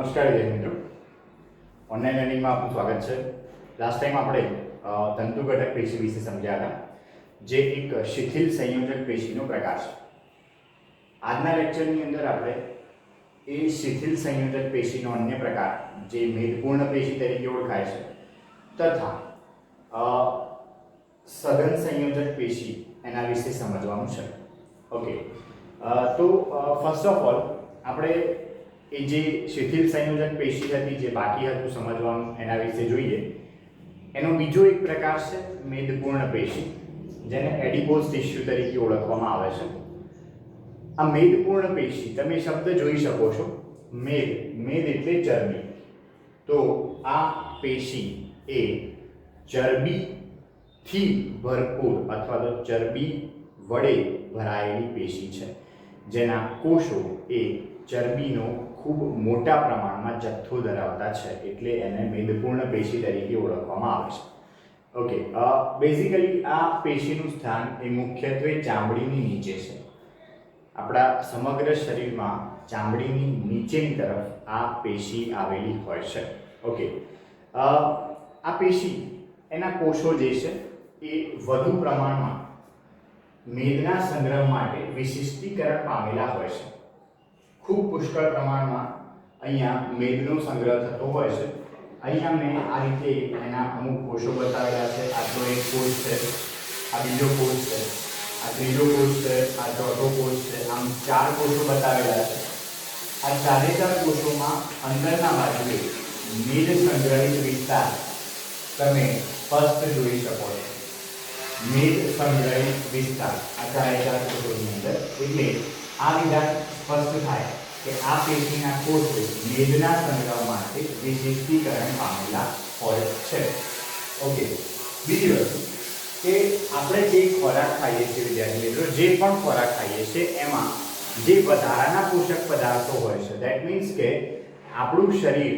નમસ્કાર વિદ્યાર્થી મિત્રો, ઓનલાઈન લર્નિંગમાં આપનું સ્વાગત છે. લાસ્ટ ટાઈમ આપણે તંતુઘટક પેશી વિશે સમજ્યા હતા, જે એક શિથિલ સંયોજક પેશીનો પ્રકાર છે. આજના લેક્ચરની અંદર આપણે એ શિથિલ સંયોજક પેશીનો અન્ય પ્રકાર, જે મેદપૂર્ણ પેશી તરીકે ઓળખાય છે, તથા સઘન સંયોજક પેશી એના વિશે સમજવાનું છે. ઓકે, તો ફર્સ્ટ ઓફ ઓલ આપણે એ જે શિથિલ સંયોજક પેશી હતી, જે બાકી હતું સમજવાનું, એના વિશે જોઈએ. એનો બીજો એક પ્રકાર છે મેદપૂર્ણ પેશી, જેને એડિપોઝ ટિશ્યુ તરીકે ઓળખવામાં આવે છે. આ મેદપૂર્ણ પેશી, તમે શબ્દ જોઈ શકો છો, મેદ એટલે ચરબી. તો આ પેશી એ ચરબીથી ભરપૂર અથવા તો ચરબી વડે ભરાયેલી પેશી છે, જેના કોષો એ ચરબીનો ખૂબ મોટા પ્રમાણમાં જથ્થો ધરાવતા છે, એટલે એને મેદપૂર્ણ પેશી તરીકે ઓળખવામાં આવે છે. ઓકે, બેઝિકલી આ પેશીનું સ્થાન એ મુખ્યત્વે ચામડીની નીચે છે. આપણા સમગ્ર શરીરમાં ચામડીની નીચેની તરફ આ પેશી આવેલી હોય છે. ઓકે, આ પેશી, એના કોષો જે છે એ વધુ પ્રમાણમાં મેદના સંગ્રહ માટે વિશિષ્ટીકરણ પામેલા હોય છે. ખૂબ પુષ્કળ પ્રમાણમાં અહીંયા મેદનો સંગ્રહ થતો હોય છે. અહીંયા મેં આ રીતે એના અમુક કોષો બતાવેલા છે. આટલો એક કોષ છે, આ બીજો કોષ છે, આ ત્રીજો કોષ છે, આ ચોથો કોષ છે. આમ 4 કોષો બતાવેલા છે. આ ચારે 4 કોષોમાં અંદરના બાજુએ મેદ સંગ્રહિત વિસ્તાર તમે સ્પષ્ટ જોઈ શકો છો. મેદ સંગ્રહિત વિસ્તાર આ ચારે 4 કોષોની અંદર, એટલે આ વિધાન સ્પષ્ટ થાય કે આ પેશીના કોષો મેદના સંગ્રહ માટે વિશિષ્ટીકરણ પામેલા હોય છે. ઓકે, બીજી વસ્તુ કે આપણે જે ખોરાક ખાઈએ છીએ વિદ્યાર્થી મિત્રો, જે પણ ખોરાક ખાઈએ છીએ એમાં જે વધારાના પોષક પદાર્થો હોય છે, ધેટ મીન્સ કે આપણું શરીર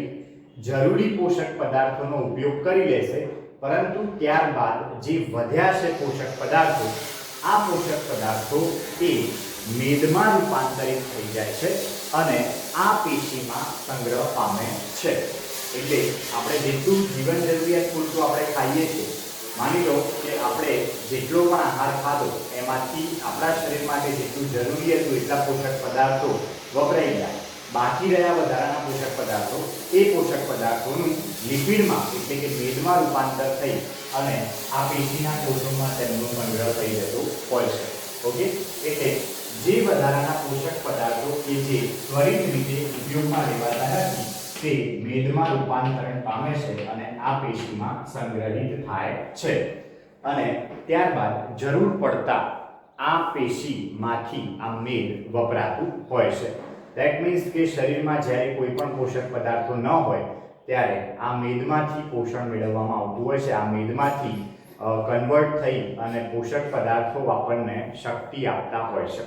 જરૂરી પોષક પદાર્થોનો ઉપયોગ કરી લેશે, પરંતુ ત્યારબાદ જે વધ્યા છે પોષક પદાર્થો, આ પોષક પદાર્થો એ મેદમાં રૂપાંતરિત થઈ જાય છે અને આ પેશીમાં સંગ્રહ પામે છે. એટલે આપણે જેટલું જીવન જરૂરિયાત પૂરતું આપણે ખાઈએ છીએ, માની લો કે આપણે જેટલો પણ આહાર ખાધો એમાંથી આપણા શરીર માટે જેટલું જરૂરી હતું એટલા પોષક પદાર્થો વપરાઈ ગયા, બાકી રહ્યા વધારાના પોષક પદાર્થો, એ પોષક પદાર્થોનું લિપિડમાં એટલે કે મેદમાં રૂપાંતર થઈ અને આ પેશીના કોષોમાં તેમનો સંગ્રહ થઈ જતો હોય છે. ઓકે, એટલે જે વધારાના પોષક પદાર્થો કે જે ત્વરિત રીતે ઉપયોગમાં લેવાતા નથી, તે મેદમાં રૂપાંતરણ પામે છે અને આ પેશીમાં સંગ્રહિત થાય છે. અને ત્યારબાદ જરૂર પડતા આ પેશીમાંથી આ મેદ વપરાતું હોય છે. ધેટ મીન્સ કે શરીરમાં જ્યારે કોઈ પણ પોષક પદાર્થો ન હોય ત્યારે આ મેદમાંથી પોષણ મેળવવામાં આવતું હોય છે. આ મેદમાંથી કન્વર્ટ થઈ અને પોષક પદાર્થો આપણને શક્તિ આપતા હોય છે.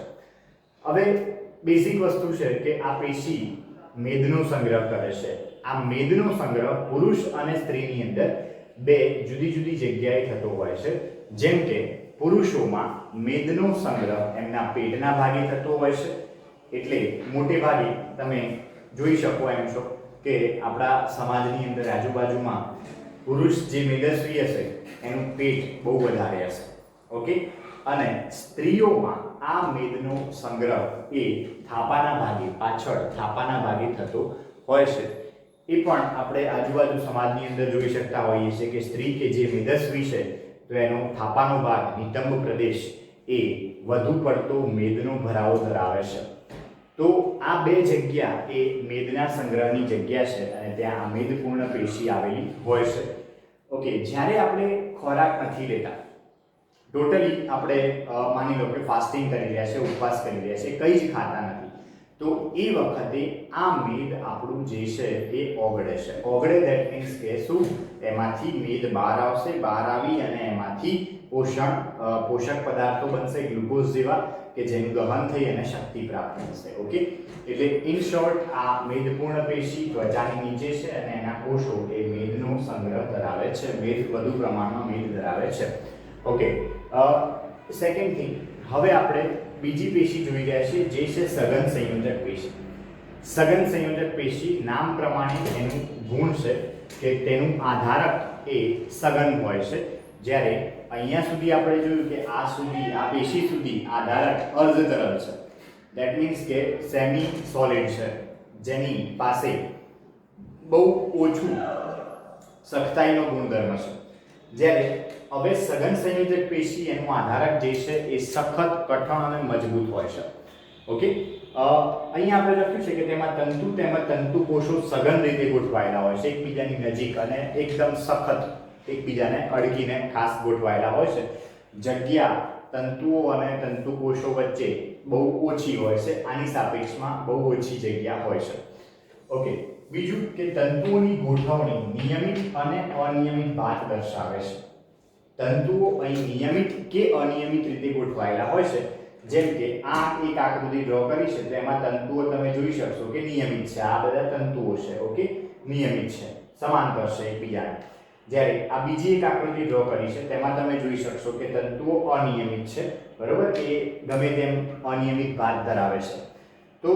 હવે બેઝિક વસ્તુ છે કે આ પેશી મેદનો સંગ્રહ કરે છે. આ મેદનો સંગ્રહ પુરુષ અને સ્ત્રીની અંદર બે જુદી જુદી જગ્યાએ થતો હોય છે. જેમ કે પુરુષોમાં મેદનો સંગ્રહ એમના પેટના ભાગે થતો હોય છે, એટલે મોટે ભાગે તમે જોઈ શકો એમ છો કે આપણા સમાજની અંદર આજુબાજુમાં પુરુષ જે મેદસ્વી હશે એનું પેટ બહુ વધારે હશે. ઓકે, અને સ્ત્રીઓમાં આ મેદનો સંગ્રહ એ થાપાના ભાગે, પાછળ થાપાના ભાગે થતો હોય છે. એ પણ આપણે આજુબાજુ સમાજની અંદર જોઈ શકતા હોઈએ છીએ કે સ્ત્રી કે જે મેદસ્વી છે તો એનો થાપાનો ભાગ, નિતંબ પ્રદેશ, એ વધુ પડતો મેદનો ભરાવો ધરાવે છે. તો આ બે જગ્યા એ મેદના સંગ્રહની જગ્યા છે અને ત્યાં આ મેદપૂર્ણ પેશી આવેલી હોય છે. ઓકે, જ્યારે આપણે ખોરાક નથી લેતા, ટોટલી આપણે માની લો કે ફાસ્ટિંગ કરી રહ્યા છે, ઉપવાસ કરી રહ્યા છે, કંઈ જ ખાતા નથી, તો એ વખતે આ મેદ આપણું જે છે એ ઓગળે છે. ઓગળે ધેટ મીન્સ કે શું, એમાંથી મેદ બહાર આવશે, બહાર આવી અને એમાંથી પોષક પદાર્થો બનશે ગ્લુકોઝ જેવા, કે જેનું દહન થઈ અને શક્તિ પ્રાપ્ત થશે. ઓકે, એટલે ઇન શોર્ટ આ મેદપૂર્ણ પેશી ત્વચાની નીચે છે અને એના કોષો એ મેદનો સંગ્રહ ધરાવે છે, વધુ પ્રમાણમાં મેદ ધરાવે છે. ઓકે, સેકન્ડ થિંગ, હવે આપણે બીજી પેશી જોઈ રહ્યા છીએ, જે છે સઘન સંયોજક પેશી. સઘન સંયોજક પેશી નામ પ્રમાણે એનું ગુણ છે કે તેનું આધારક એ સઘન હોય છે, જ્યારે અહીંયા સુધી આપણે જોયું કે આ સુધી આ પેશી સુધી આધારક અર્ધ તરલ છે, દેટ મીન્સ કે સેમી સોલિડ છે, જેની પાસે બહુ ઓછું સખ્તાઈનો ગુણધર્મ છે, જ્યારે હવે સઘન સંયોજક પેશી એનું આધારક જે છે એ સખત, કઠણ અને મજબૂત હોય છે. ઓકે, અહીંયા આપણે લખ્યું છે કે તેમાં તંતુ તેમજ તંતુ કોષો સઘન રીતે ગોઠવાયેલા હોય છે, એકબીજાની નજીક અને એકદમ સખત એકબીજાને અડકીને ખાસ ગોઠવાયેલા હોય છે. જગ્યા તંતુઓ અને તંતુ કોષો વચ્ચે બહુ ઓછી હોય છે, આની સાપેક્ષમાં બહુ ઓછી જગ્યા હોય છે. ઓકે, બીજું કે તંતુઓની ગોઠવણી નિયમિત અને અનિયમિત ભાત દર્શાવે છે. તંતુઓ અહીં નિયમિત કે અનિયમિત રીતે ગોઠવાયેલા હોય છે, જેમ કે આ એક આકૃતિ ડ્રો કરી છે, તો એમાં તંતુઓ તમે જોઈ શકશો કે નિયમિત છે, આ બધા તંતુઓ છે. ઓકે, નિયમિત છે, સમાંતર છે એકબીજાને. જ્યારે આ બીજી એક આકૃતિ ડ્રો કરી છે, તેમાં તમે જોઈ શકશો કે તંતુઓ અનિયમિત છે, બરોબર, એ ગમે તેમ અનિયમિત ભાત ધરાવે છે. તો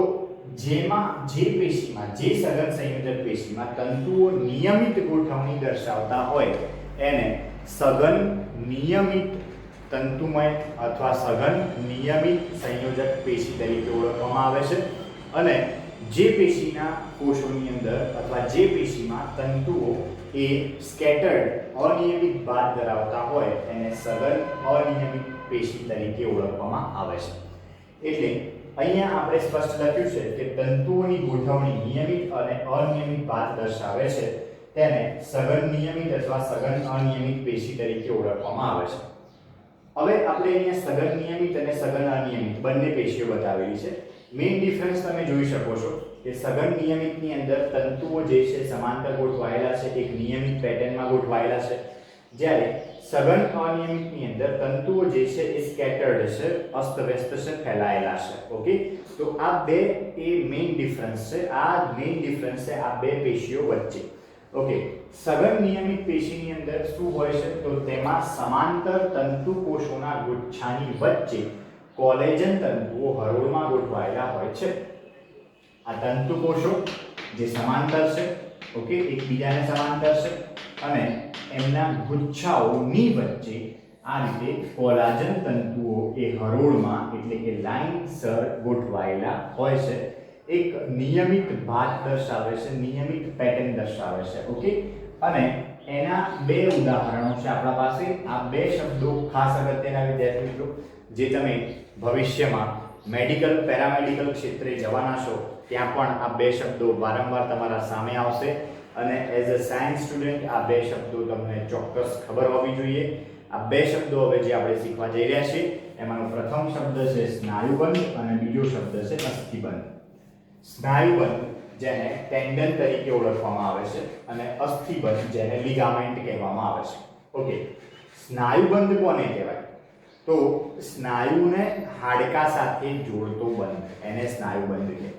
જેમાં જે પેશીમાં, જે સઘન સંયોજક પેશીમાં તંતુઓ નિયમિત ગોઠવણી દર્શાવતા હોય એને સઘન નિયમિત તંતુમય અથવા સઘન નિયમિત સંયોજક પેશી તરીકે ઓળખવામાં આવે છે. અને જે પેશીના કોષોની અંદર અથવા જે પેશીમાં તંતુઓ એ સ્કેટર્ડ અનિયમિત ભાત ધરાવતા હોય એને સઘન અનિયમિત પેશી તરીકે ઓળખવામાં આવે છે. એટલે અહીંયા આપણે સ્પષ્ટ લખ્યું છે કે તંતુઓની ગોઠવણી નિયમિત અને અનિયમિત ભાત દર્શાવે છે, તેને સઘન નિયમિત અથવા સઘન અનિયમિત પેશી તરીકે ઓળખવામાં આવે છે. હવે આપણે અહીંયા સઘન નિયમિત અને સઘન અનિયમિત બંને પેશીઓ બતાવેલી છે. મેઇન ડિફરન્સ તમે જોઈ શકો છો કે સઘન નિયમિતની અંદર તંતુઓ જે છે સમાંતર ગોઠવાયેલા છે, એક નિયમિત પેટર્નમાં ગોઠવાયેલા છે, જ્યારે સઘન અનિયમિતની અંદર તંતુઓ જે છે એ સ્કેટર્ડ છે, અસ્તવ્યસ્ત છે, ફેલાયેલા છે. ઓકે, તો આ બે એ મેઇન ડિફરન્સ છે, આ મેઇન ડિફરન્સ છે આ બે પેશીઓ વચ્ચે. ઓકે, સઘન નિયમિત પેશીની અંદર શું હોય છે, તો તેમાં સમાંતર તંતુ કોષોના ગુચ્છાની વચ્ચે કોલેજન તંતુઓ હરોળમાં ગોઠવાયેલા હોય છે. આ તંતુ કોષો જે સમાંતર છે, ઓકે, એકબીજાને સમાંતર છે, અને એમના ગુચ્છાઓની વચ્ચે આ રીતે કોલાજન તંતુઓ એ હરોળમાં એટલે કે લાઇનસર ગોઠવાયેલા હોય છે. એક નિયમિત ભાત દર્શાવે છે, નિયમિત પેટર્ન દર્શાવે છે. ઓકે, અને એના બે ઉદાહરણો છે આપણા પાસે. આ બે શબ્દો ખાસ અગત્યના વિદ્યાર્થી મિત્રો, જે તમે ભવિષ્યમાં મેડિકલ પેરામેડિકલ ક્ષેત્રે જવાના છો ત્યાં પણ આ બે શબ્દો વારંવાર તમારા સામે આવશે, અને એઝ અ સાયન્સ સ્ટુડન્ટ આ બે શબ્દો તમને ચોક્કસ ખબર હોવી જોઈએ. આ બે શબ્દો હવે જે આપણે શીખવા જઈ રહ્યા છીએ એમાંનો પ્રથમ શબ્દ છે સ્નાયુબંધ અને બીજો શબ્દ છે અસ્થિબંધ. સ્નાયુબંધ જેને ટેન્ડન તરીકે ઓળખવામાં આવે છે અને અસ્થિબંધ જેને લિગામેન્ટ કહેવામાં આવે છે. ઓકે, સ્નાયુબંધ કોને કહેવાય? તો સ્નાયુને હાડકા સાથે જોડતો બંધ, એને સ્નાયુબંધ કહેવાય.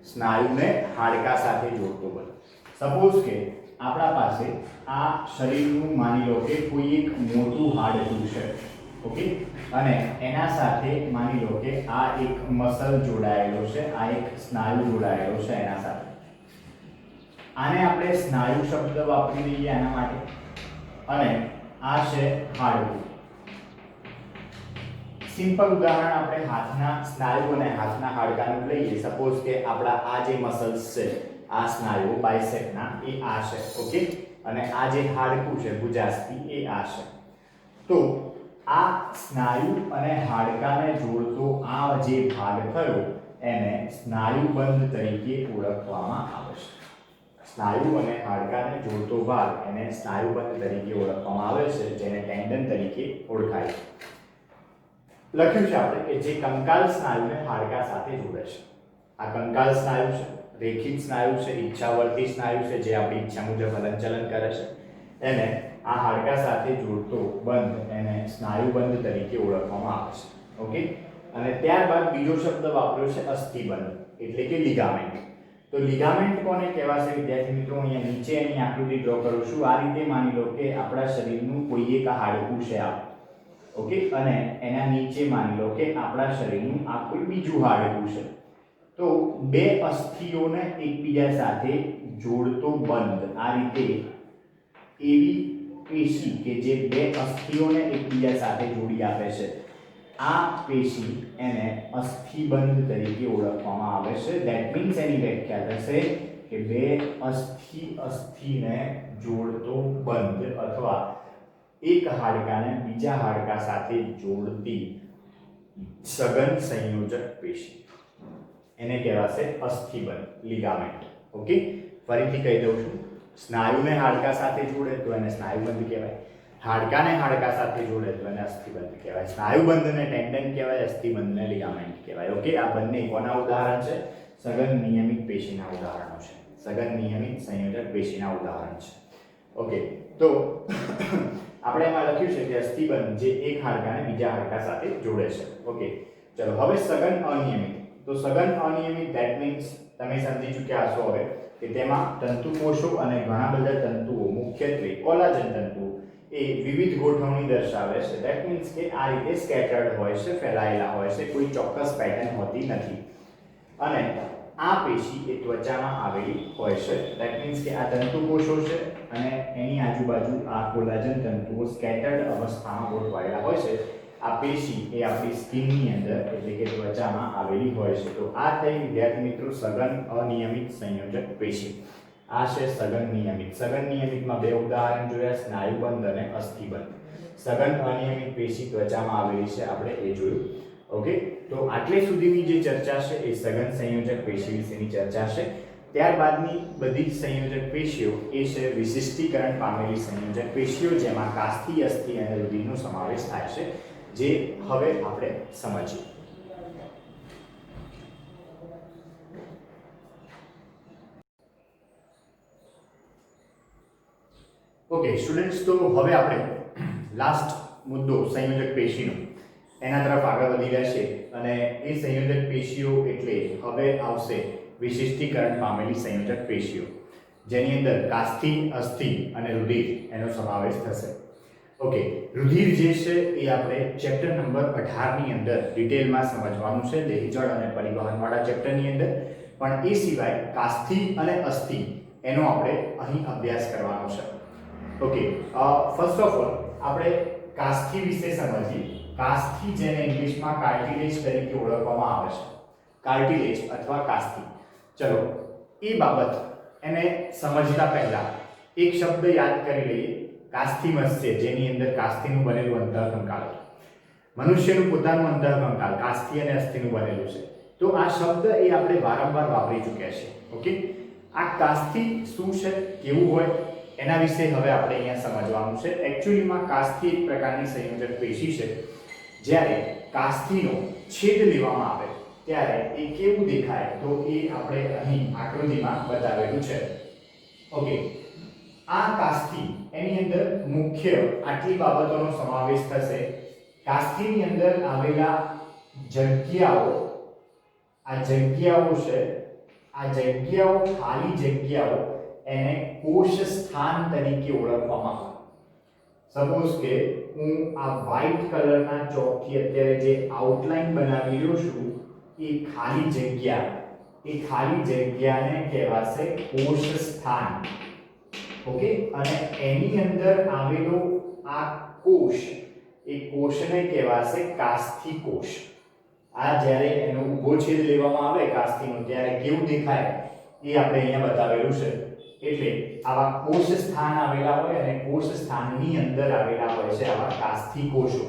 સ્નાયુને હાડકા સાથે જોડતો બંધ. સપોઝ કે આપણા પાસે આ શરીરનું માની લો કે કોઈ એક મોટું હાડકું છે. ઓકે, અને એના સાથે માની લો કે આ એક મસલ જોડાયેલો છે, આ એક સ્નાયુ જોડાયેલો છે એના સાથે. આને આપણે સ્નાયુ શબ્દ વાપરી દઈએ આના માટે, અને આ છે હાડકું. સિમ્પલ ઉદાહરણ આપણે હાથના સ્નાયુ અને હાથના હાડકાનું લઈએ. સપોઝ કે આપણા આ જે મસલ્સ છે, આ સ્નાયુ બાયસેપના એ આ છે. ઓકે, અને આ જે હાડકું છે ભુજાસ્થિ એ આ છે. તો આ સ્નાયુ અને હાડકાને જોડતો આ જે ભાગ થયો એને સ્નાયુબંધ તરીકે ઓળખવામાં આવે છે. સ્નાયુ અને હાડકાને જોડતો ભાગ એને સ્નાયુબંધ તરીકે ઓળખવામાં આવે છે, જેને ટેન્ડન તરીકે ઓળખાય છે. લખ્યું છે આપણે કે જે કંકાલ સ્નાયુને હાડકા સાથે જોડે છે. આ કંકાલ સ્નાયુ છે, રેખિત સ્નાયુ છે, ઈચ્છાવર્તી સ્નાયુ છે, જે આપણી ઈચ્છા મુજબ હલનચલન કરે છે. એને આ હાડકા સાથે જોડતો બંધ એને સ્નાયુબંધ તરીકે ઓળખવામાં આવે છે. ઓકે, અને ત્યારબાદ બીજો શબ્દ વાપર્યો છે અસ્થિબંધ, એટલે કે લિગામેન્ટ. તો લિગામેન્ટ કોને કહેવાશે વિદ્યાર્થી મિત્રો? અહીંયા નીચે એની આકૃતિ ડ્રો કરું છું. આ રીતે માની લો કે આપણા શરીરનું કોઈ એક હાડકું છે આ. ઓકે, અને એના નીચે માની લો કે આપણા શરીરનું આ કોઈ બીજું હાડકું છે. તો બે અસ્થિઓને એકબીજા સાથે જોડતો બંધ આ રીતે એવી પેશી કે જે બે અસ્થિઓને એકબીજા સાથે જોડી આપે છે આ પેશી એને અસ્થિબંધ તરીકે ઓળખવામાં આવે છે. ધેટ મીન્સ એની વ્યાખ્યા થશે કે બે અસ્થિને જોડતો બંધ અથવા એક હાડકાને બીજા હાડકા સાથે જોડતી સઘન સંયોજક પેશી એને કહેવાશે અસ્થિબંધ, લિગામેન્ટ. ઓકે, ફરીથી કહી દઉં છું. સ્નાયુને હાડકા સાથે જોડે તો એને સ્નાયુબંધ કહેવાય, હાડકાને હાડકા સાથે જોડે તો એને અસ્થિબંધ કહેવાય, સ્નાયુબંધને ટેન્ડન કહેવાય, અસ્થિબંધને લિગામેન્ટ કહેવાય. ઓકે, આ બંને કોના ઉદાહરણ છે? સઘન નિયમિત પેશીના ઉદાહરણો છે, સઘન નિયમિત સંયોજક પેશીના ઉદાહરણ છે. ઓકે, તો આપણે એમાં લખ્યું છે કે અસ્થિબંધ જે એક હાડકાને બીજા હાડકા સાથે જોડે છે. ઓકે, ચલો હવે સઘન અનિયમિત. તો સઘન અનિયમિત ધેટ મીન્સ તમે સમજી ચૂક્યા હશો હવે કે તેમાં તંતુકોષો અને ઘણા બધા તંતુઓ, મુખ્યત્વે કોલાજન તંતુઓ એ વિવિધ ગોઠવણી દર્શાવે છે. ધેટ મીન્સ કે આ રીતે સ્કેટર્ડ હોય છે, ફેલાયેલા હોય છે, કોઈ ચોક્કસ પેટર્ન હોતી નથી. અને આ પેશી એ ત્વચામાં આવેલી હોય છે. ધેટ મીન્સ કે આ તંતુકોષો છે અને એની આજુબાજુ આ કોલાજન તંતુઓ સ્કેટર્ડ અવસ્થામાં ગોઠવાયેલા હોય છે. આ પેશી એ આપણી સ્કિનની અંદર એટલે કે ત્વચામાં આવેલી હોય છે. તો આ થઈ વિદ્યાર્થી મિત્રો સઘન અનિયમિત સંયોજક પેશી. આ છે સઘન નિયમિત. સઘન નિયમિતમાં બે ઉદાહરણ જોયા, સ્નાયુબંધ અને અસ્થિબંધ. સઘન અનિયમિત પેશી ત્વચામાં આવેલી છે, આપણે એ જોયું. ઓકે, તો આટલે સુધીની જે ચર્ચા છે એ સઘન સંયોજક પેશી વિશેની ચર્ચા છે. ત્યારબાદની બધી સંયોજક પેશીઓ એ છે વિશિષ્ટીકરણ પામેલી સંયોજક પેશીઓ, જેમાં કાસ્થિ, અસ્થિ અને રુધિરનો સમાવેશ થાય છે, જે હવે આપણે સમજીએ. ઓકે સ્ટુડન્ટ્સ, તો હવે આપણે લાસ્ટ મુદ્દો સંયોજક પેશીનો એના તરફ આગળ વધી રહ્યા છે અને એ સંયોજક પેશીઓ એટલે હવે આવશે વિશિષ્ટીકરણ પામેલી સંયોજક પેશીઓ, જેની અંદર કાસ્થિ, અસ્થિ અને રુધિર એનો સમાવેશ થશે. ઓકે, રુધિર જે છે એ આપણે ચેપ્ટર નંબર 18 ની અંદર ડિટેલમાં સમજવાનું છે, દેહજળ અને પરિવહનવાળા ચેપ્ટરની અંદર. પણ એ સિવાય કાસ્થિ અને અસ્થિ એનો આપણે અહીં અભ્યાસ કરવાનો છે. ઓકે, ફર્સ્ટ ઓફ ઓલ આપણે કાસ્થિ વિશે સમજીએ. કાસ્થિ જેને ઇંગ્લિશમાં કાર્ટિલેજ તરીકે ઓળખવામાં આવે છે, કાર્ટિલેજ અથવા કાસ્થિ. ચલો એ બાબત એને સમજતા પહેલા એક શબ્દ યાદ કરી લઈએ, કાસ્થિમસ્ય, જેની અંદર કાસ્થિનું બનેલું અંતઃકંકાલ. મનુષ્યનું પોતાનું અંતઃકંકાલ કાસ્થિ અને અસ્થિનું બનેલું છે. તો આ શબ્દ એ આપણે વારંવાર વાપરી ચૂક્યા છે. ઓકે, આ કાસ્થિ શું છે, કેવું હોય, એના વિશે હવે આપણે અહીંયા સમજવાનું છે. એકચ્યુઅલીમાં કાસ્થિ એક પ્રકારની સંયોજક પેશી છે. જ્યારે કાસ્થિનો છેદ લેવામાં આવે ત્યારે એ કેવું દેખાય તો એ આપણે અહીં આકૃતિમાં બતાવેલું છે. ઓકે, આ કાસ્થિ એની અંદર મુખ્ય આટલી બાબતોનો સમાવેશ થશે. કાસ્થિની અંદર આવેલા જગ્યાઓ, આ જગ્યાઓ છે, આ જગ્યાઓ, ખાલી જગ્યાઓ એને કોષ સ્થાન તરીકે ઓળખવામાં આવે. સપોઝ કે હું આ વ્હાઇટ કલરના ચોકથી અત્યારે જે આઉટલાઈન બનાવી રહ્યો છું એ ખાલી જગ્યાને કહેવાશે કોષ સ્થાન. ઓકે, અને એની અંદર આવેલો આ કોષ, એ કોષને કહેવાશે કાસ્થિ કોષ. આ જ્યારે એનો ઊભો છેદ લેવામાં આવે કાસ્થિનો ત્યારે કેવું દેખાય એ આપણે અહીંયા બતાવેલું છે. એટલે આવા કોષ સ્થાન આવેલા હોય અને કોષ સ્થાનની અંદર આવેલા હોય છે આવા કાસ્થિ કોષો.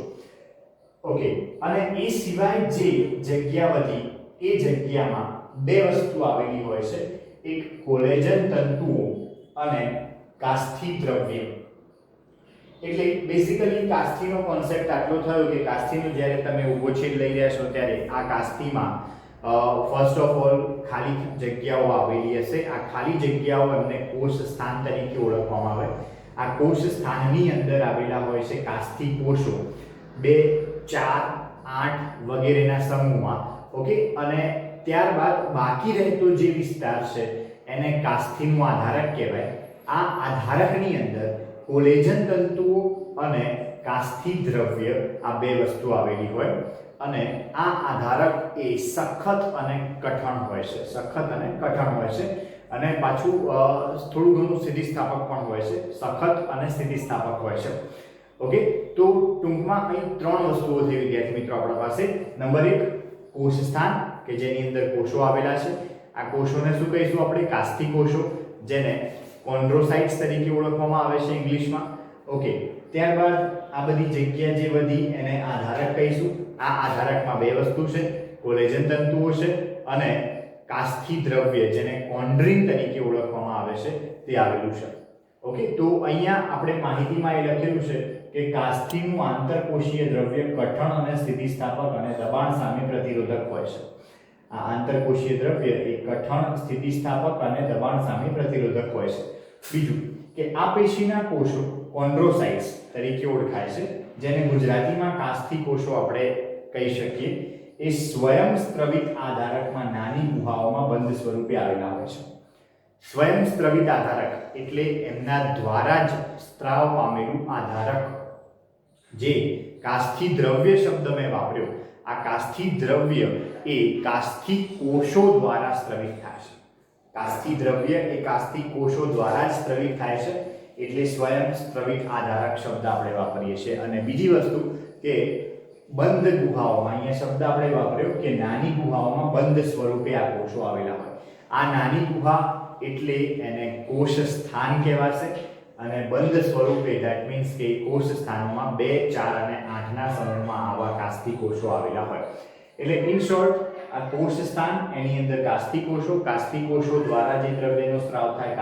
ઓકે, અને એ સિવાય જે જગ્યા વધી એ જગ્યામાં બે વસ્તુ આવેલી હોય છે, એક કોલેજન તંતુઓ અને કાસ્થિ દ્રવ્ય. એટલે બેસિકલી કાસ્થિનો કોન્સેપ્ટ આટલો થયો કે કાસ્થિનો જ્યારે તમે ઊભો છેદ લઈ રહ્યા છો ત્યારે આ કાસ્થિમાં ફર્સ્ટ ઓફ ઓલ ખાલી જગ્યાઓ આવેલી હશે. આ ખાલી જગ્યાઓ એમને કોષ સ્થાન તરીકે ઓળખવામાં આવે. આ કોષ સ્થાનની અંદર આવેલા હોય છે કાસ્થિ કોષો 2, 4, 8 વગેરેના સમૂહમાં. ઓકે, અને ત્યારબાદ બાકી રહેતો જે વિસ્તાર છે એને કાસ્થિનું આધારક કહેવાય. આ આધારકની અંદર કોલેજન તંતુઓ અને કાસ્થિ દ્રવ્ય આ બે વસ્તુ આવેલી હોય અને આ આધારક એ સખત અને કઠણ હોય છે, સખત અને કઠણ હોય છે અને પાછું થોડું ઘણું સ્થિતિસ્થાપક પણ હોય છે, સખત અને સ્થિતિસ્થાપક હોય છે. ઓકે, તો ટૂંકમાં અહીં ત્રણ વસ્તુઓ થઈ વિદ્યાર્થી મિત્રો આપણા પાસે. નંબર 1 કોષ સ્થાન કે જેની અંદર કોષો આવેલા છે. આ કોષોને શું કહીશું આપણે? કાસ્થિ કોષો, જેને કોન્ડ્રોસાઇટ્સ તરીકે ઓળખવામાં આવે છે ઇંગ્લિશમાં. ઓકે, ત્યારબાદ આ બધી જગ્યા જે બધી એને આધારક કહીશું. આ આધારકમાં બે વસ્તુ છે, કોલેજન તંતુઓ છે અને કાસ્થિ દ્રવ્ય જેને કોન્ડ્રિન તરીકે ઓળખવામાં આવે છે તે આવેલું છે. ઓકે, તો અહીંયા આપણે માહિતીમાં એ લખેલું છે કે કાસ્થિનું આંતરકોષીય દ્રવ્ય કઠણ અને સ્થિતિસ્થાપક અને દબાણ સામે પ્રતિરોધક હોય છે. આ આંતરકોષીય દ્રવ્ય એ કઠણ, સ્થિતિસ્થાપક અને દબાણ સામે પ્રતિરોધક હોય છે. બીજું કે આ પેશીના કોષો કોન્ડ્રોસાઇટ્સ તરીકે ઓળખાય છે, જેને ગુજરાતીમાં કાસ્થિ કોષો આપણે કહી શકીએ. એ સ્વયં સ્ત્રવિત આધારકમાં નાની ગુહાઓમાં બંધ સ્વરૂપે આવેલા હોય છે. સ્વયં સ્ત્રવિત આધારક એટલે એમના દ્વારા જ સ્ત્રાવ પામેલું આધારક. જે કાસ્થિ દ્રવ્ય શબ્દ મેં વાપર્યો, આ કાસ્થિ દ્રવ્ય એ કાસ્થિ કોષો દ્વારા સ્ત્રવિત થાય છે. કાસ્થિ દ્રવ્ય એ કાસ્થિ કોષો દ્વારા જ સ્ત્રવિત થાય છે, એટલે સ્વયં સ્ત્રવિત આધારક શબ્દ આપણે વાપરીએ છીએ. અને બીજી વસ્તુ કે બંધ ગુહાઓમાં, અહીંયા શબ્દ આપણે વાપર્યો કે નાની ગુહાઓમાં બંધ સ્વરૂપે આ કોષો આવેલા હોય. આ નાની ગુહા એટલે એને કોષ સ્થાન કહેવાશે અને બંધ સ્વરૂપે ધેટ મીન્સ કે કોષ સ્થાનોમાં 2, 4 અને 8 ના સમૂહમાં આવા કાસ્થિ કોષો આવેલા હોય. એટલે ઇન શોર્ટ આ કોષ સ્થાન, એની અંદર કાસ્થિ કોષો દ્વારા જે દ્રવ્યનો સ્ત્રાવ થાય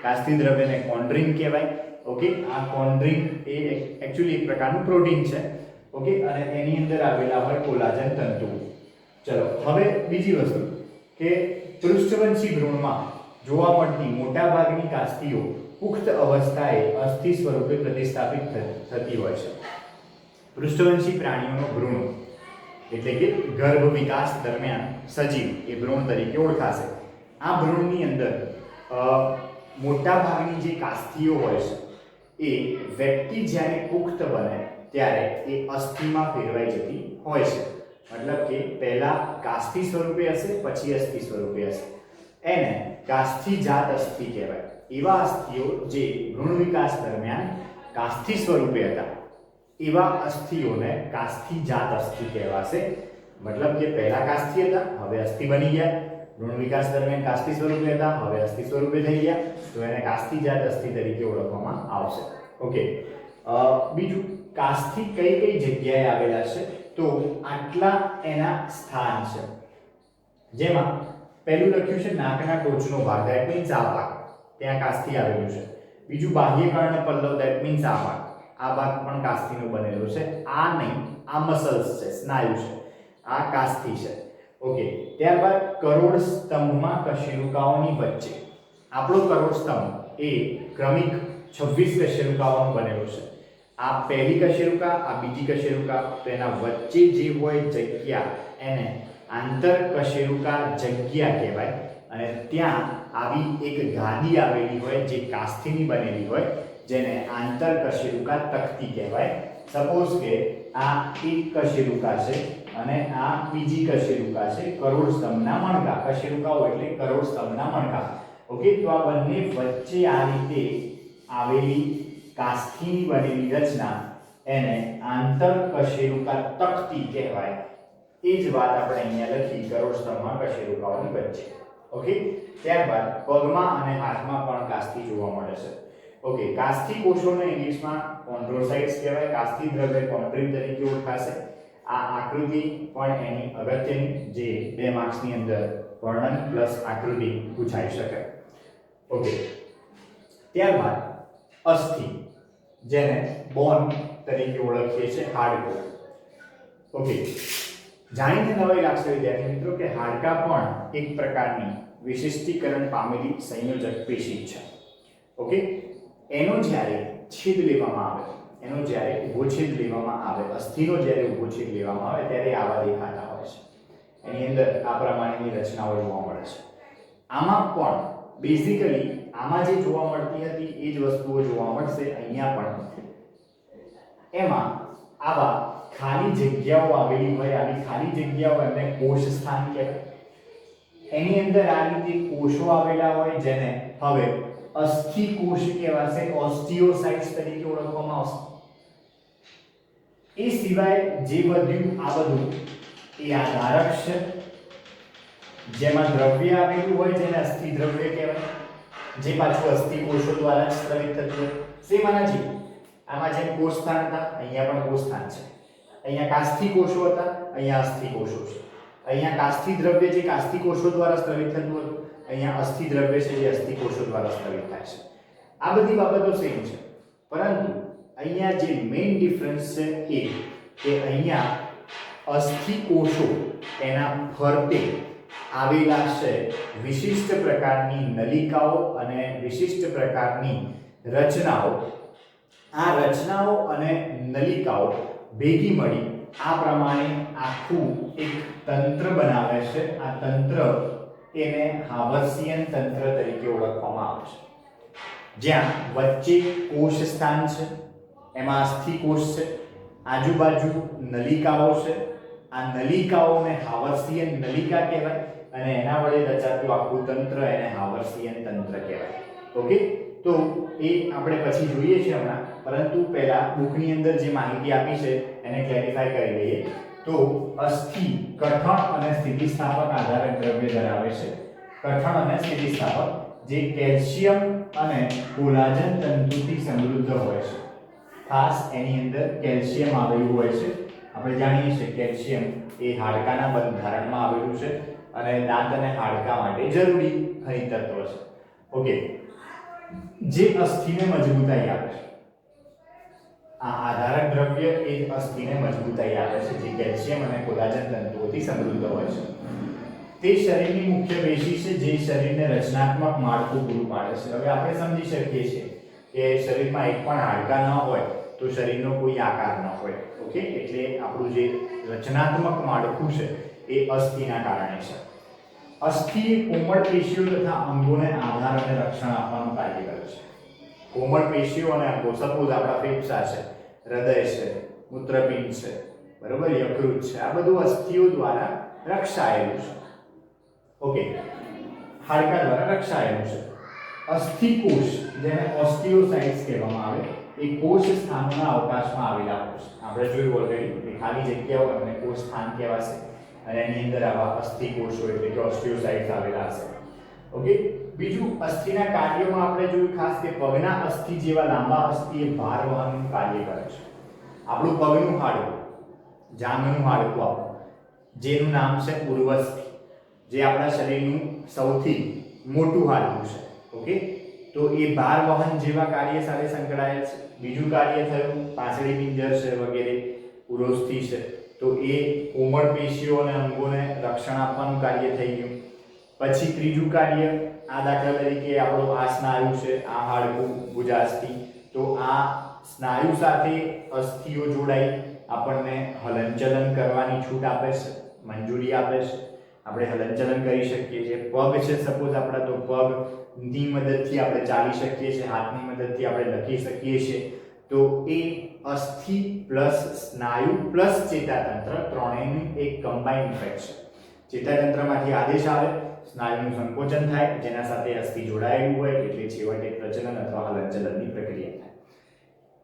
કાસ્થિ દ્રવ્યને કોન્ડ્રિન કહેવાય. ઓકે, આ કોન્ડ્રિન એ એક્ચ્યુઅલી એક પ્રકારનું પ્રોટીન છે. ઓકે, અને એની અંદર આવેલા હોય કોલાજન તંતુ. ચલો હવે બીજી વસ્તુ કે પૃષ્ઠવંશી ભ્રૂણમાં જોવા મળતી મોટાભાગની કાસ્થિઓ પુખ્ત અવસ્થાએ અસ્થિ સ્વરૂપે પ્રતિસ્થાપિત થતી હોય છે. પૃષ્ઠવંશી પ્રાણીઓનો ભ્રૂણ એટલે કે ગર્ભ વિકાસ દરમિયાન સજીવ એ ભ્રૂણ તરીકે ઓળખાશે. આ ભ્રૂણની અંદર મોટાભાગની જે કાસ્થિઓ હોય છે એ વ્યક્તિ જ્યારે પુખ્ત બને ત્યારે એ અસ્થિમાં ફેરવાઈ જતી હોય છે. મતલબ કે પહેલા કાસ્થિ સ્વરૂપે હશે, પછી અસ્થિ સ્વરૂપે હશે. એને કાસ્થિજાત અસ્થિ કહેવાય. એવા અસ્થિઓ જે ભ્રૂણ વિકાસ દરમિયાન કાસ્થિ સ્વરૂપે હતા, એવા અસ્થિઓને કાસ્થિજાત અસ્થિ કહેવાશે. મતલબ કે પહેલા કાસ્થિ હતા, હવે અસ્થિ બની ગયા. ભ્રૂણ વિકાસ દરમિયાન કાસ્થિ સ્વરૂપે હતા, હવે અસ્થિ સ્વરૂપે થઈ ગયા, તો એને કાસ્થિજાત અસ્થિ તરીકે ઓળખવામાં આવશે. ઓકે, બીજું કાસ્થિ કઈ કઈ જગ્યાએ આવેલા છે? તો આટલા એના સ્થાન છે, જેમાં પહેલું લખ્યું છે નાકના ટોચનો ભાગ, ધેટ મીન્સ આ ભાગ, ત્યાં કાસ્થિ આવેલું છે. બીજું બાહ્ય કર્ણપલ્લવ, ધેટ મીન્સ આ ભાગ પણ કાસ્થિનો બનેલો છે. આ નહીં, આ મસલ્સ છે, સ્નાયુ છે, આ કાસ્થિ છે. ઓકે, ત્યારબાદ કરોડ સ્તંભમાં કશેરુકાઓની વચ્ચે, આપણો કરોડ સ્તંભ એ ક્રમિક 26 કશેરુકાઓનો બનેલો છે. આ પહેલી કશેરુકા, આ બીજી કશેરુકા, તો એના વચ્ચે જે હોય જગ્યા એને આંતર કશેરુકા જગ્યા કહેવાય. અને ત્યાં આવી એક ગાદી આવેલી હોય જે કાસ્થિની બનેલી હોય, જેને આંતર કશેરુકા તકતી કહેવાય. સપોઝ કે આ એક કશેરુકા છે અને આ બીજી કશેરુકા છે, કરોડ સ્તંભના મણકા. કશેરુકાઓ એટલે કરોડ સ્તંભના મણકા. ઓકે, તો આ બંને વચ્ચે આ રીતે આવેલી કાસ્થિની બનેલી રચના એને આંતર કશેરુકા તકતી કહેવાય. એ જ વાત આપણે અહીંયા લખી, કરોડ સ્તંભમાં કશેરુકાઓની વચ્ચે. ઓકે, ત્યારબાદ પગમાં અને હાથમાં પણ કાસ્થિ જોવા મળે છે. ઓકે, કાસ્થિ કોષોને ઇંગ્લિશમાં કોન્ડ્રોસાઇટ્સ કહેવાય. કાસ્થિ દ્રવ્ય કોન્ડ્રિન તરીકે ઓળખાશે. આ આકૃતિ પણ એની અગત્યની, જે 2 માર્ક્સની અંદર વર્ણન પ્લસ આકૃતિ પૂછાઈ શકે. ઓકે, ત્યારબાદ અસ્થિ, જેને બોન તરીકે ઓળખીએ છીએ, હાડકું. ઓકે, જાણીને નવાઈ લાગશે વિદ્યાર્થી મિત્રો કે હાડકા પણ એક પ્રકારની વિશિષ્ટીકરણ પામેલી સંયોજક પેશી છે. ઓકે, એનો જ્યારે છેદ લેવામાં આવે, અસ્થિનો જ્યારે ઊભો છેદ લેવામાં આવે ત્યારે આવા દેખાતા હોય છે. એની અંદર આ પ્રમાણેની રચનાઓ જોવા મળે છે. આમાં પણ બેઝિકલી આમાં જે જોવા મળતી હતી એ જ વસ્તુઓ જોવા મળશે અહીંયા પણ. એમાં આવા ખાલી જગ્યાઓ આવેલી હોય, આવી ખાલી જગ્યાઓ એમને કોષ સ્થાન કહેવાય. એની અંદર આ રીતે કોષો આવેલા હોય જેને હવે અસ્થિ કોષ કહેવાશે, ઓસ્ટિયોસાઇટ્સ તરીકે ઓળખવામાં આવશે. એ સિવાય જે બધું આ બધું એ આધારક છે, જેમાં દ્રવ્ય આવેલું હોય જેને અસ્થિ દ્રવ્ય કહેવાય, જે પાછું અસ્થિ કોષો દ્વારા જ સ્ત્રાવિત થતું હોય. સેમ આના જેવું. આમાં જેમ કોષ સ્થાન હતા, અહીંયા પણ કોષ સ્થાન છે. અહીંયા કાસ્થિ કોષો હતા, અહીંયા અસ્થિ કોષો છે. અહીંયા કાસ્થિ દ્રવ્ય જે કાસ્થિ કોષો દ્વારા સ્ત્રાવિત થતું હતું, અહીંયા અસ્થિ દ્રવ્ય છે જે અસ્થિ કોષો દ્વારા સ્ત્રાવિત થાય છે. આ બધી બાબતો સેમ છે, પરંતુ અહીંયા જે મેઇન ડિફરન્સ છે એ કે અહીંયા અસ્થિ કોષો એના ફરતે આવેલા છે વિશિષ્ટ પ્રકારની નલિકાઓ અને વિશિષ્ટ પ્રકારની રચનાઓ. આ રચનાઓ અને નલિકાઓ ભેગી મળી આ પ્રમાણે આખું એક તંત્ર બનાવે છે. આ તંત્ર એને હાવર્સિયન તંત્ર તરીકે ઓળખવામાં આવે છે, જ્યાં વચ્ચે કોષ સ્થાન છે, એમાં અસ્થિ કોષ છે, આજુબાજુ નલિકાઓ છે. આ નલિકાઓને હાવર્સિયન નલિકા કહેવાય અને એના વડે રચાતું આખું તંત્ર એને હાવર્સિયન તંત્ર કહેવાય. ઓકે, તો એ આપણે પછી જોઈએ છે હમણાં, પરંતુ પહેલા બુકની અંદર જે માહિતી આપી છે એને ક્લેરિફાય કરી લઈએ. તો અસ્થિ કઠણ અને સ્થિતિસ્થાપક આધારક દ્રવ્ય ધરાવે છે. કઠણ અને સ્થિતિસ્થાપક જે કેલ્શિયમ અને કોલાજન તંતુથી સમૃદ્ધ હોય છે. ખાસ એની અંદર કેલ્શિયમ આવેલું હોય છે. આપણે જાણીએ છીએ કેલ્શિયમ એ હાડકાના બંધારણમાં આવેલું છે અને દાંત અને હાડકા માટે જરૂરી ખનિજ તત્વ છે. ઓકે, જે અસ્થિને મજબૂતાઈ આપે છે. આ આધારક દ્રવ્ય એ અસ્થિને મજબૂતાઈ આપે છે, જે કેલ્શિયમ અને કોલાજન તંતુઓથી સમૃદ્ધ હોય છે. તે શરીરની મુખ્ય પેશી છે, જે શરીરને રચનાત્મક માળખું પૂરું પાડે છે. હવે આપણે સમજી શકીએ છીએ કે શરીરમાં એક પણ હાડકા ન હોય તો શરીરનો કોઈ આકાર ન હોય. ઓકે, એટલે આપણું જે રચનાત્મક માળખું છે એ અસ્થિના કારણે છે. અસ્થિ કોમળ પેશીઓ તથા અંગોને આધાર અને રક્ષણ આપવાનું કાર્ય કરે છે. કોમળ પેશીઓ અને અંગો, સપોઝ આપણા ફેફસા છે, હૃદય છે, મૂત્રપિંડ છે, બરોબર, યકૃત છે, આ બધું અસ્થિઓ દ્વારા રક્ષાયેલું છે. ઓકે, હાડકા દ્વારા રક્ષાયેલું છે. અસ્થિ કોષ જેને ઓસ્ટિયોસાઇટ્સ કહેવામાં આવે એ કોષ સ્થાનોના અવકાશમાં આવેલા હોય છે. આપણે જોયું ઓલરેડી કે ખાલી જગ્યાઓ અને કોષ સ્થાન કહેવાશે અને એની અંદર આવા અસ્થિ કોષો એટલે કે ઓસ્ટિયોસાઇટ્સ આવેલા હશે. ઓકે, બીજું અસ્થિના કાર્યોમાં આપણે જોયું ખાસ કે પગના અસ્થિ જેવા લાંબા અસ્થિ એ ભાર વહનનું કાર્ય કરે છે. આપણું પગનું હાડકું, જાંઘનું હાડકું આપણું, જેનું નામ છે ઉર્વસ્થિ, જે આપણા શરીરનું સૌથી મોટું હાડકું છે. ઓકે, તો એ ભાર વહન જેવા કાર્ય સાથે સંકળાયેલ છે. બીજું કાર્ય થયું પાછળી પિંજર છે વગેરે, ઉરોસ્થિ છે, તો એ કોમળ પેશીઓ અને અંગોને રક્ષણ આપવાનું કાર્ય થઈ ગયું. પછી ત્રીજું કાર્ય, આ દાખલા તરીકે આપણો આ સ્નાયુ છે, આ હાડકું ભુજાસ્થિ, તો આ સ્નાયુ સાથે અસ્થિઓ જોડાઈ આપણને હલનચલન કરવાની છૂટ આપે છે, મંજૂરી આપે છે. આપણે હલનચલન કરી શકીએ છીએ. પગ છે સપોઝ આપણા, તો પગની મદદથી આપણે ચાલી શકીએ છીએ, હાથની મદદથી આપણે લખી શકીએ છીએ. તો એ અસ્થિ પ્લસ સ્નાયુ પ્લસ ચેતાતંત્ર ત્રણેયનું એક કમ્બાઇન્ડ ઇફેક્ટ છે. ચેતાતંત્રમાંથી આદેશ આવે, સ્નાયુનું સંકોચન થાય, જેના સાથે અસ્થિ જોડાયેલું હોય એટલે છેવટે પ્રજનન અથવા હલનચલનની પ્રક્રિયા થાય.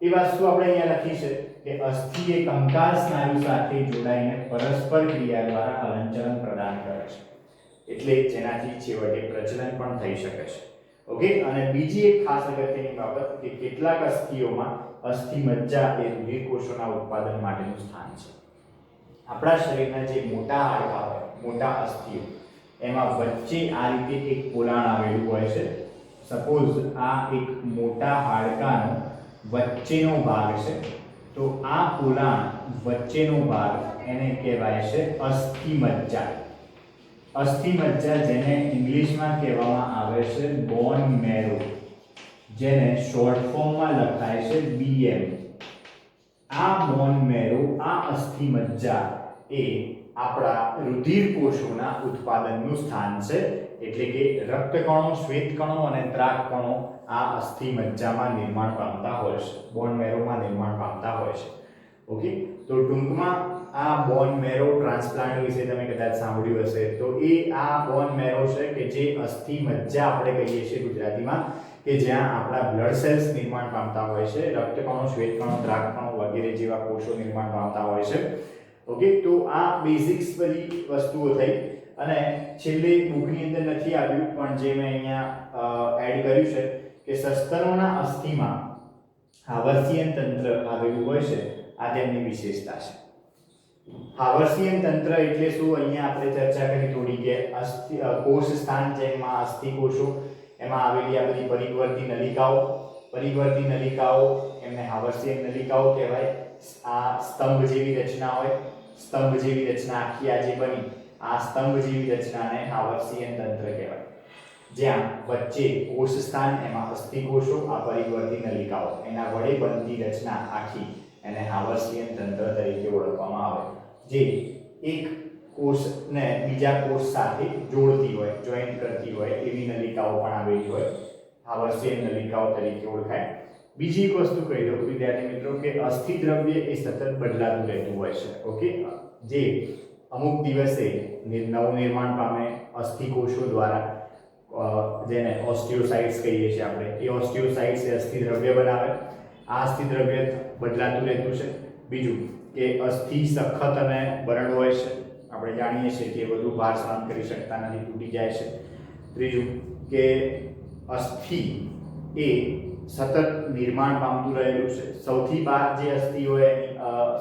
એ વસ્તુ આપણે અહીંયા લખી છે કે અસ્થિ એ કંકાલ સ્નાયુ સાથે જોડાઈને પરસ્પર ક્રિયા દ્વારા હલનચલન પ્રદાન કરે છે, એટલે જેનાથી છેવટે પ્રજનન પણ થઈ શકે છે. ઓકે, અને બીજી એક ખાસ અગત્યની બાબત કે કેટલાક અસ્થિઓમાં અસ્થિ મજ્જા એ રુધિર કોષોના ઉત્પાદન માટેનું સ્થાન છે. આપણા શરીરના જે મોટા હાડકા હોય, મોટા અસ્થિઓ, એમાં વચ્ચે આ રીતે એક પોલાણ આવેલું હોય છે. સપોઝ આ એક મોટા હાડકાનો વચ્ચેનો ભાગ છે, તો આ પોલાણ વચ્ચેનો ભાગ એને કહેવાય છે અસ્થિ મજ્જા. અસ્થિ મજ્જા જેને ઇંગ્લિશમાં કહેવામાં આવે છે બોન મેરો, જેને શોર્ટ ફોર્મમાં લખાય છે BM. આ બોન મેરો, આ અસ્થિ મજ્જા એ આપણા રુધિર કોષોના ઉત્પાદનનું સ્થાન છે, એટલે કે રક્તકણો, શ્વેતકણો અને ત્રાકકણો આ અસ્થિ મજ્જામાં નિર્માણ પામતા હોય છે, બોન મેરોમાં નિર્માણ પામતા હોય છે. ઓકે, તો ટૂંકમાં આ બોન મેરો ટ્રાન્સપ્લાન્ટ વિશે તમે કદાચ સાંભળ્યું હશે. તો એ આ બોન મેરો છે કે જે અસ્થિ મજ્જા આપણે કહીએ છીએ ગુજરાતીમાં, કે જ્યાં આપણા બ્લડ સેલ્સ નિર્માણ પામતા હોય છે, રક્તકણો, શ્વેતકણો, ત્રાકકણો વગેરે જેવા કોષો નિર્માણ પામતા હોય છે. ઓકે, તો આ બેઝિક્સ બધી વસ્તુઓ થઈ. અને છેલ્લે બુકની અંદર નથી આવ્યું પણ જે મેં અહીંયા એડ કર્યું છે કે સસ્તનોના અસ્થિમાં હાવર્સિયન તંત્ર આવેલું હોય છે. આ તેમની વિશેષતા છે. હાવર્સિયન તંત્ર એટલે શું, અહીંયા આપણે ચર્ચા કરી થોડી કે અસ્થિ કોષ સ્થાન જેમાં અસ્થિ કોષો, એમાં આવેલી આ બધી પરિવર્તી નલિકાઓ એમને હાવર્સિયન નલિકાઓ કહેવાય. આ સ્તંભ જેવી રચના હોય, સ્તંભ જેવી રચના આખી આ જે બની, આ સ્તંભ જેવી રચનાને હાવર્સિયન તંત્ર કહેવાય. જ્યાં વચ્ચે કોષ સ્થાન, એમાં અસ્થિ કોષો, આ પરિવર્તી નલિકાઓ, એના વડે બનતી રચના આખી એને હાવર્સિયન તંત્ર તરીકે ઓળખવામાં આવે. જે એક કોષને બીજા કોષ સાથે જોડતી હોય, જોઈન્ટ કરતી હોય એવી નલિકાઓ પણ આવેલી હોય, હાવર્સિયન નલિકાઓ તરીકે ઓળખાય. બીજી એક વસ્તુ કહી દઉં વિદ્યાર્થી મિત્રો કે અસ્થિ દ્રવ્ય એ સતત બદલાતું રહેતું હોય છે. ઓકે, જે અમુક દિવસે નવનિર્માણ પામે અસ્થિ કોષો દ્વારા, જેને ઓસ્ટિયોસાઇટ્સ કહીએ છીએ આપણે, એ ઓસ્ટિયોસાઇટ્સ એ અસ્થિ દ્રવ્ય બનાવે. આ અસ્થિ દ્રવ્ય બદલાતું રહેતું છે. બીજું કે અસ્થિ સખત અને બરડ હોય છે, આપણે જાણીએ છીએ કે વધુ ભાર સહન કરી શકતા નથી, તૂટી જાય છે. ત્રીજું કે અસ્થિ એ સતત નિર્માણ પામતું રહેલું છે. સૌથી બહાર જે અસ્થિ હોય,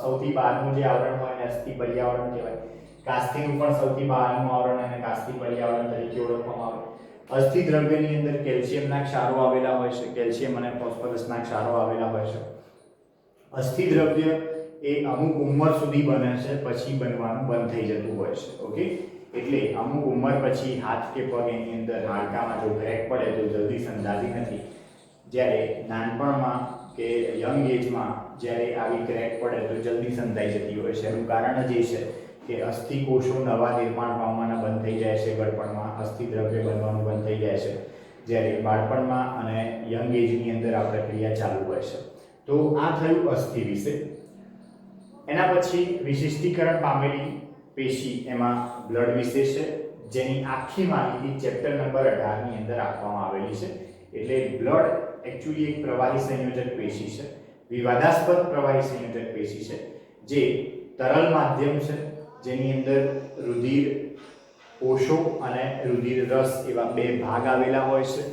સૌથી બહારનું જે આવરણ હોય એને અસ્થિ પર્યાવરણ કહેવાય. કાસ્થિનું પણ સૌથી બહારનું આવરણ એને કાસ્થિ પર્યાવરણ તરીકે ઓળખવામાં આવે. અસ્થિ દ્રવ્યની અંદર કેલ્શિયમના ક્ષારો આવેલા હોય છે, કેલ્શિયમ અને ફોસ્ફરસના ક્ષારો આવેલા હોય છે. અસ્થિ દ્રવ્ય એ અમુક ઉંમર સુધી બને છે, પછી બનવાનું બંધ થઈ જતું હોય છે. ઓકે, એટલે અમુક ઉંમર પછી હાથ કે પગ એની અંદર હાડકામાં જો ક્રેક પડે તો જલ્દી સંધાતી નથી. જ્યારે નાનપણમાં કે યંગ એજમાં જ્યારે આવી ક્રેક પડે તો જલ્દી સંધાઈ જતી હોય છે. એનું કારણ જ એ છે કે અસ્થિ કોષો નવા નિર્માણ પામવાના બંધ થઈ જાય છે, ગળપણમાં અસ્થિ દ્રવ્ય બનવાનું બંધ થઈ જાય છે, જ્યારે બાળપણમાં અને યંગ એજની અંદર આ પ્રક્રિયા ચાલુ હોય છે. તો આ થયું અસ્થિ વિશે. એના પછી વિશિષ્ટીકરણ પામેલી પેશી, એમાં બ્લડ વિશે છે, જેની આખી માહિતી ચેપ્ટર નંબર 18 ની અંદર આપવામાં આવેલી છે. એટલે બ્લડ એકચ્યુઅલી એક પ્રવાહી સંયોજક પેશી છે, વિવાદાસ્પદ પ્રવાહી સંયોજક પેશી છે, જે તરલ માધ્યમ છે, જેની અંદર રુધિર કોષો અને રુધિર રસ એવા બે ભાગ આવેલા હોય છે.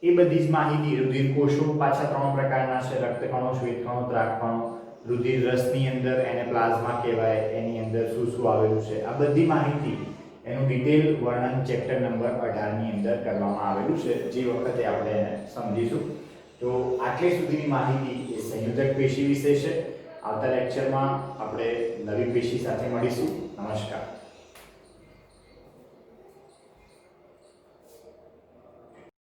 એ બધી જ માહિતી, રુધિર કોષો પાછા 3 પ્રકારના છે, રક્તકણો, શ્વેતકણો, ત્રાકકણો. રુધિર રસની અંદર એને પ્લાઝમા કહેવાય, એની અંદર શું શું આવેલું છે, આ બધી માહિતી એનું ડિટેલ વર્ણન ચેપ્ટર નંબર 18 ની અંદર કરવામાં આવેલું છે, જે વખતે આપણે એને સમજીશું. તો આટલી સુધીની માહિતી એ સંયોજક પેશી વિશે છે. આવતા લેક્ચરમાં આપણે નવી પેશી સાથે મળીશું. નમસ્કાર.